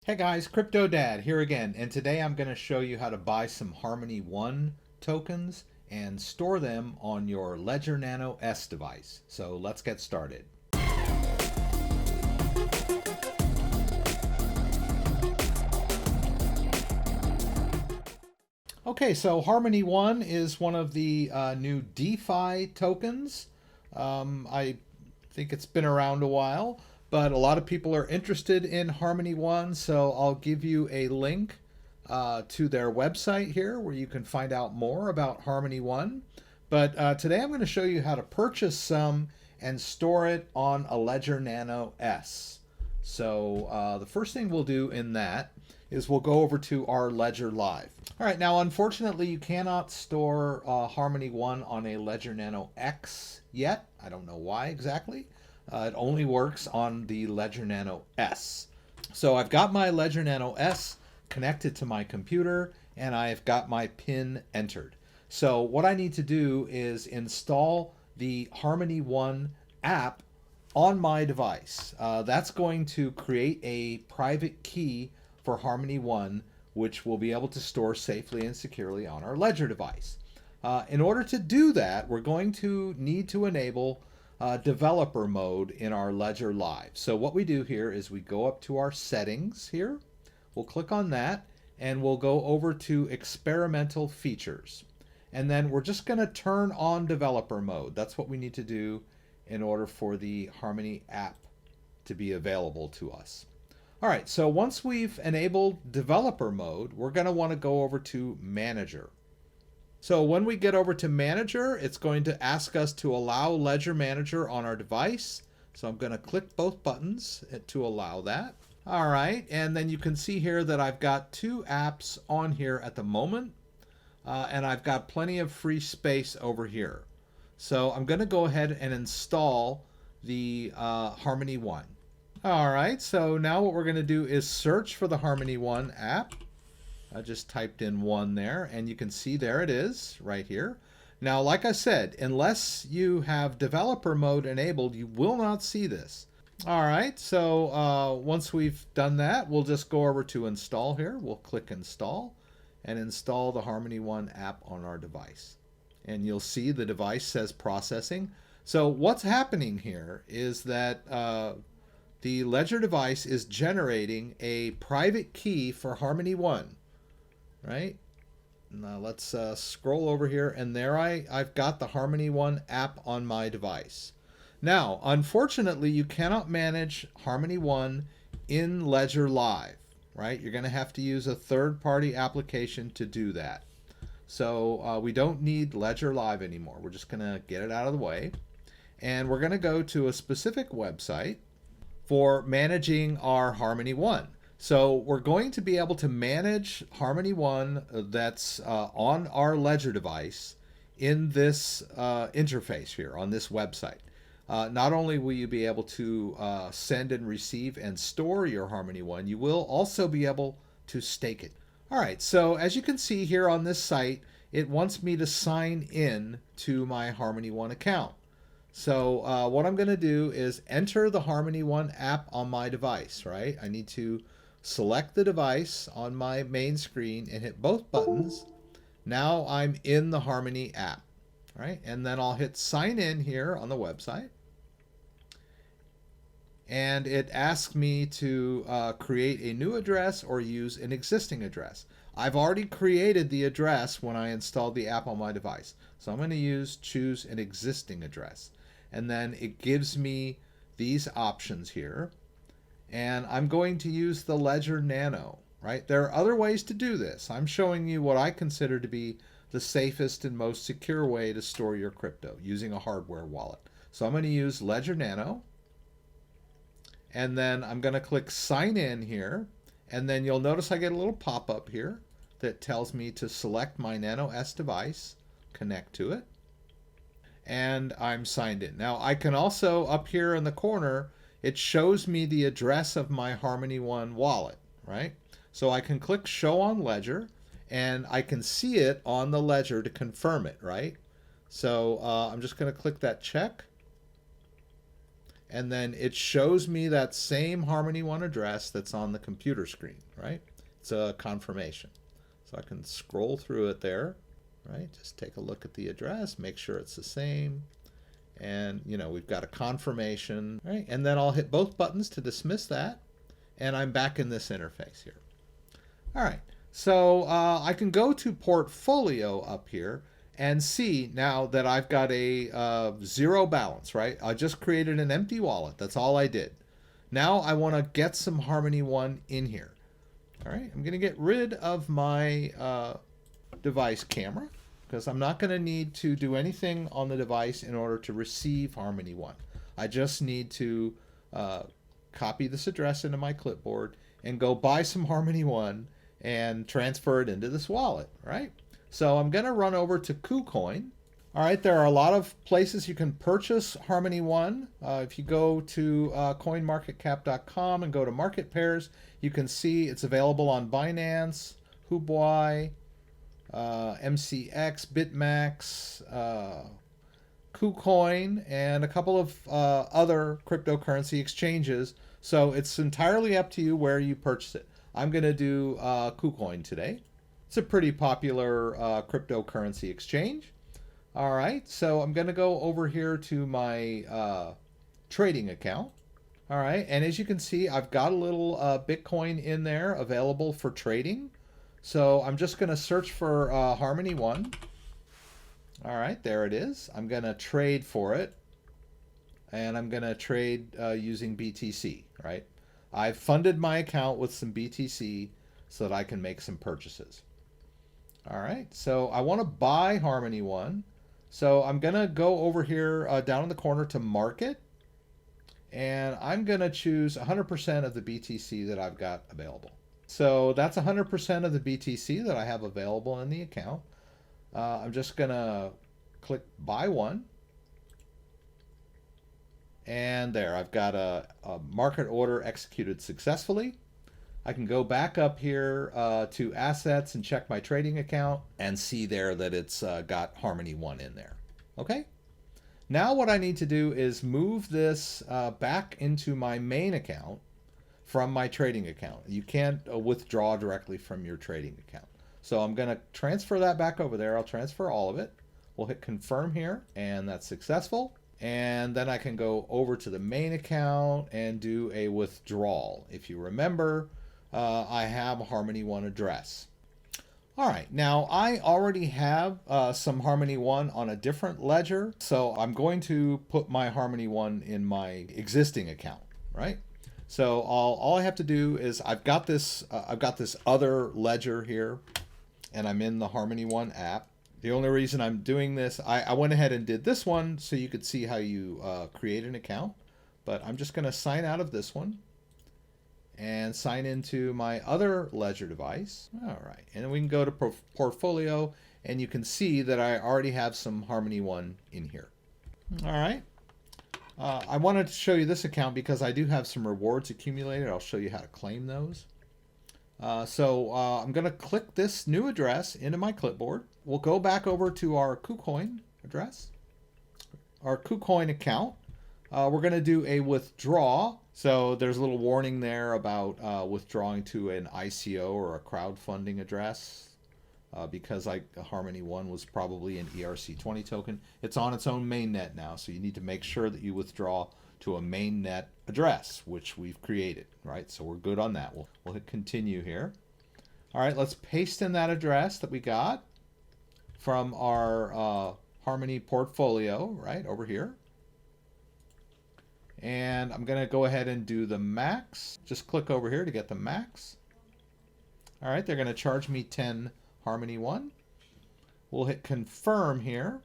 Hey guys, CryptoDad here again, and today I'm going to show you how to buy some Harmony One tokens and store them on your Ledger Nano S device. So let's get started. Okay, so Harmony One is one of the new DeFi tokens. I think it's been around a while, but a lot of people are interested in Harmony One, so I'll give you a link to their website here where you can find out more about Harmony One. But today I'm going to show you how to purchase some and store it on a Ledger Nano S. So the first thing we'll do in that is we'll go over to our Ledger Live. All right, now unfortunately you cannot store Harmony One on a Ledger Nano X yet. I don't know why exactly. It only works on the Ledger Nano S. So I've got my Ledger Nano S connected to my computer and I've got my PIN entered. So what I need to do is install the Harmony One app on my device. That's going to create a private key for Harmony One, which we'll be able to store safely and securely on our Ledger device. In order to do that, we're going to need to enable developer mode in our Ledger Live. So what we do here is we go up to our settings here. We'll click on that and we'll go over to experimental features. And then we're just going to turn on developer mode. That's what we need to do in order for the Harmony app to be available to us. All right, so once we've enabled developer mode, we're going to want to go over to manager. So when we get over to manager, it's going to ask us to allow Ledger Manager on our device. So I'm going to click both buttons to allow that. All right, and then you can see here that I've got two apps on here at the moment, and I've got plenty of free space over here. So I'm going to go ahead and install the Harmony One. All right, so now what we're going to do is search for the Harmony One app. I just typed in one there, and you can see there it is right here. Now, like I said, unless you have developer mode enabled, you will not see this. All right, so once we've done that, we'll just go over to install here. We'll click install and install the Harmony One app on our device. And you'll see the device says processing. So what's happening here is that the Ledger device is generating a private key for Harmony One, right? Now let's scroll over here, and there I've got the Harmony One app on my device. Now, unfortunately, you cannot manage Harmony One in Ledger Live, right? You're going to have to use a third-party application to do that. So we don't need Ledger Live anymore. We're just going to get it out of the way. And we're going to go to a specific website for managing our Harmony One. So we're going to be able to manage Harmony One that's on our Ledger device in this interface here on this website. Not only will you be able to send and receive and store your Harmony One, you will also be able to stake it. All right, so as you can see here on this site, it wants me to sign in to my Harmony One account. So what I'm going to do is enter the Harmony One app on my device, right? I need to select the device on my main screen and hit both buttons. Now I'm in the Harmony app, right? And then I'll hit sign in here on the website. And it asks me to create a new address or use an existing address. I've already created the address when I installed the app on my device. So I'm going to choose an existing address. And then it gives me these options here. And I'm going to use the Ledger Nano, right? There are other ways to do this. I'm showing you what I consider to be the safest and most secure way to store your crypto using a hardware wallet. So I'm going to use Ledger Nano. And then I'm going to click sign in here. And then you'll notice I get a little pop-up here that tells me to select my Nano S device, connect to it, and I'm signed in. Now I can also, up here in the corner, it shows me the address of my Harmony One wallet, right? So I can click show on Ledger, and I can see it on the Ledger to confirm it, right? So I'm just going to click that check. and then it shows me that same Harmony One address that's on the computer screen, right? It's a confirmation. So I can scroll through it there, right? Just take a look at the address, make sure it's the same. And, you know, we've got a confirmation, right? And then I'll hit both buttons to dismiss that. And I'm back in this interface here. All right, so I can go to Portfolio up here and see now that I've got a zero balance, right? I just created an empty wallet. That's all I did. Now I want to get some Harmony One in here. All right, I'm going to get rid of my device camera because I'm not going to need to do anything on the device in order to receive Harmony One. I just need to copy this address into my clipboard and go buy some Harmony One and transfer it into this wallet, right? So I'm going to run over to KuCoin. All right, there are a lot of places you can purchase Harmony One. If you go to coinmarketcap.com and go to market pairs, you can see it's available on Binance, Huobi, MCX, BitMax, KuCoin, and a couple of other cryptocurrency exchanges. So it's entirely up to you where you purchase it. I'm going to do KuCoin today. It's a pretty popular cryptocurrency exchange. All right, so I'm going to go over here to my trading account. All right, and as you can see, I've got a little Bitcoin in there available for trading. So I'm just going to search for Harmony One. All right, there it is. I'm going to trade for it. And I'm going to trade using BTC, right? I've funded my account with some BTC so that I can make some purchases. All right, so I want to buy Harmony One. So I'm going to go over here down in the corner to Market. And I'm going to choose 100% of the BTC that I've got available. So that's 100% of the BTC that I have available in the account. I'm just going to click Buy One. And there, I've got a market order executed successfully. I can go back up here to Assets and check my trading account and see there that it's got Harmony One in there. Okay? Now what I need to do is move this back into my main account from my trading account. You can't withdraw directly from your trading account. So I'm going to transfer that back over there. I'll transfer all of it. We'll hit confirm here, and that's successful. And then I can go over to the main account and do a withdrawal. If you remember, I have a Harmony One address. All right, now I already have some Harmony One on a different ledger, so I'm going to put my Harmony One in my existing account, right? So all I have to do is I've got this other ledger here, and I'm in the Harmony One app. The only reason I'm doing this, I went ahead and did this one so you could see how you create an account, but I'm just going to sign out of this one and sign into my other ledger device. All right, and then we can go to Portfolio, and you can see that I already have some Harmony One in here. All right. I wanted to show you this account because I do have some rewards accumulated. I'll show you how to claim those. So I'm going to click this new address into my clipboard. We'll go back over to our KuCoin address, our KuCoin account. We're going to do a withdraw. So there's a little warning there about withdrawing to an ICO or a crowdfunding address because Harmony One was probably an ERC20 token. It's on its own mainnet now, so you need to make sure that you withdraw to a mainnet address, which we've created, right? So we're good on that. We'll hit continue here. All right, let's paste in that address that we got from our Harmony portfolio, right, over here. And I'm going to go ahead and do the max. Just click over here to get the max. All right, they're going to charge me 10 Harmony One. We'll hit confirm here.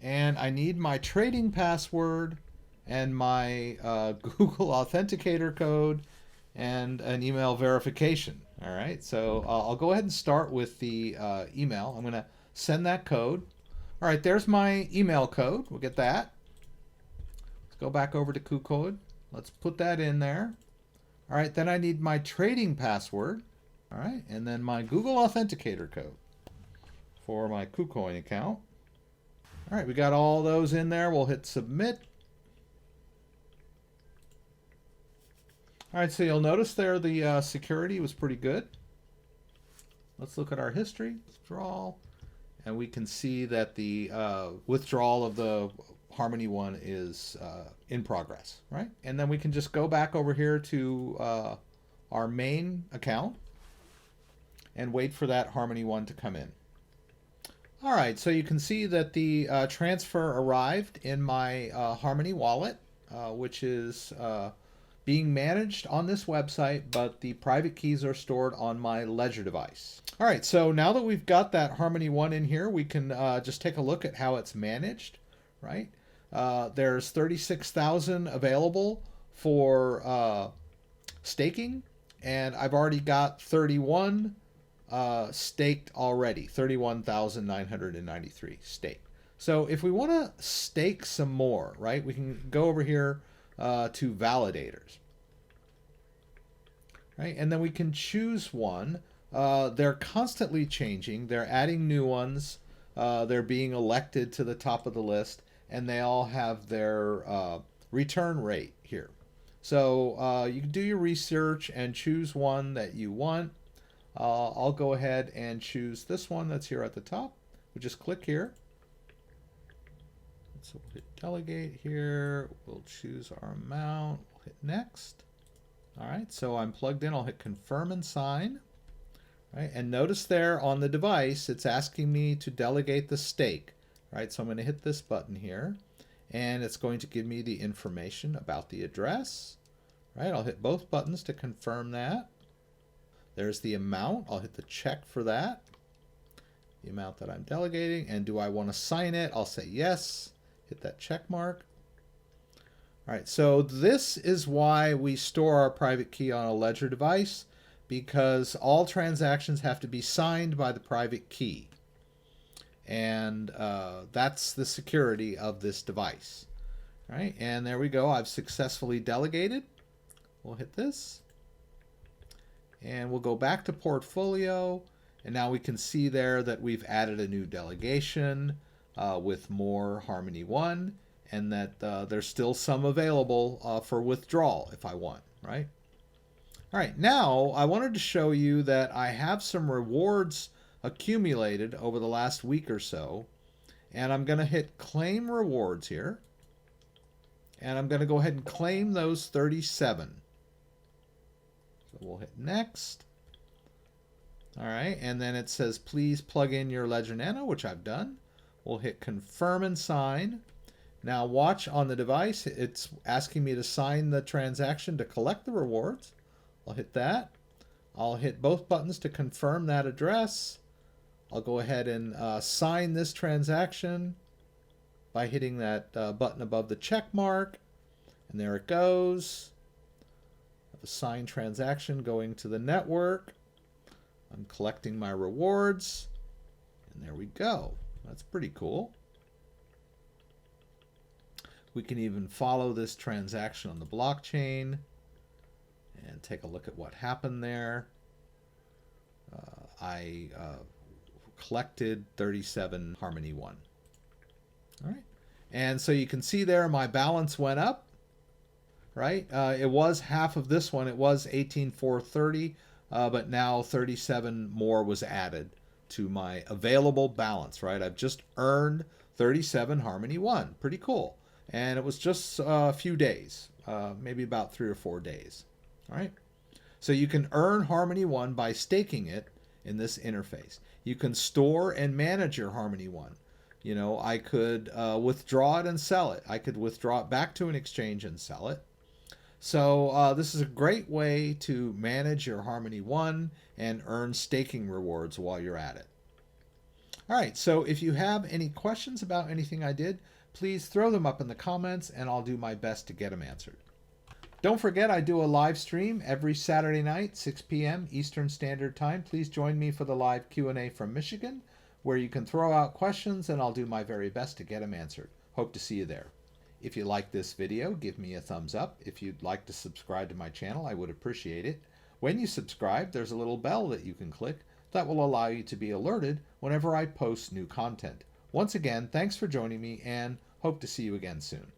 And I need my trading password and my Google Authenticator code and an email verification. All right, so I'll go ahead and start with the email. I'm going to send that code. All right, there's my email code. We'll get that. Let's go back over to KuCoin. Let's put that in there. All right, then I need my trading password. All right, and then my Google Authenticator code for my KuCoin account. All right, we got all those in there. We'll hit submit. All right, so you'll notice there the security was pretty good. Let's look at our history, withdrawal, and we can see that the withdrawal of the Harmony one is in progress, right? And then we can just go back over here to our main account and wait for that Harmony one to come in. All right, so you can see that the transfer arrived in my Harmony wallet, which is being managed on this website, but the private keys are stored on my Ledger device. All right, so now that we've got that Harmony one in here, we can just take a look at how it's managed, right? There's 36,000 available for staking, and I've already got 31 staked already, 31,993 staked. So if we want to stake some more, right, we can go over here to validators, right? And then we can choose one. They're constantly changing. They're adding new ones. They're being elected to the top of the list, and they all have their return rate here. So you can do your research and choose one that you want. I'll go ahead and choose this one that's here at the top. We just click here. So we'll hit delegate here. We'll choose our amount. We'll hit next. All right, so I'm plugged in. I'll hit confirm and sign. All right, and notice there on the device, it's asking me to delegate the stake. All right, so I'm going to hit this button here, and it's going to give me the information about the address. All right, I'll hit both buttons to confirm that. There's the amount. I'll hit the check for that, the amount that I'm delegating. And do I want to sign it? I'll say yes. Hit that check mark. All right, so this is why we store our private key on a Ledger device, because all transactions have to be signed by the private key. And that's the security of this device. All right, and there we go. I've successfully delegated. We'll hit this. And we'll go back to portfolio. And now we can see there that we've added a new delegation with more Harmony One, and that there's still some available for withdrawal if I want, right? All right, now I wanted to show you that I have some rewards accumulated over the last week or so, and I'm going to hit claim rewards here, and I'm going to go ahead and claim those 37. So we'll hit next. All right, and then it says please plug in your Ledger Nano, which I've done. We'll hit confirm and sign. Now watch on the device, it's asking me to sign the transaction to collect the rewards. I'll hit that. I'll hit both buttons to confirm that address. I'll go ahead and sign this transaction by hitting that button above the check mark. And there it goes. I have a signed transaction going to the network. I'm collecting my rewards. And there we go. That's pretty cool. We can even follow this transaction on the blockchain and take a look at what happened there. I collected 37 Harmony One. All right. And so you can see there my balance went up, right? It was half of this one. It was 18,430, but now 37 more was added to my available balance, right? I've just earned 37 Harmony One. Pretty cool. And it was just a few days, maybe about 3 or 4 days. All right. So you can earn Harmony One by staking it in this interface. You can store and manage your Harmony One. You know, I could withdraw it and sell it. I could withdraw it back to an exchange and sell it. So this is a great way to manage your Harmony One and earn staking rewards while you're at it. All right, so if you have any questions about anything I did, please throw them up in the comments and I'll do my best to get them answered. Don't forget, I do a live stream every Saturday night, 6 p.m. Eastern Standard Time. Please join me for the live Q&A from Michigan, where you can throw out questions and I'll do my very best to get them answered. Hope to see you there. If you like this video, give me a thumbs up. If you'd like to subscribe to my channel, I would appreciate it. When you subscribe, there's a little bell that you can click that will allow you to be alerted whenever I post new content. Once again, thanks for joining me and hope to see you again soon.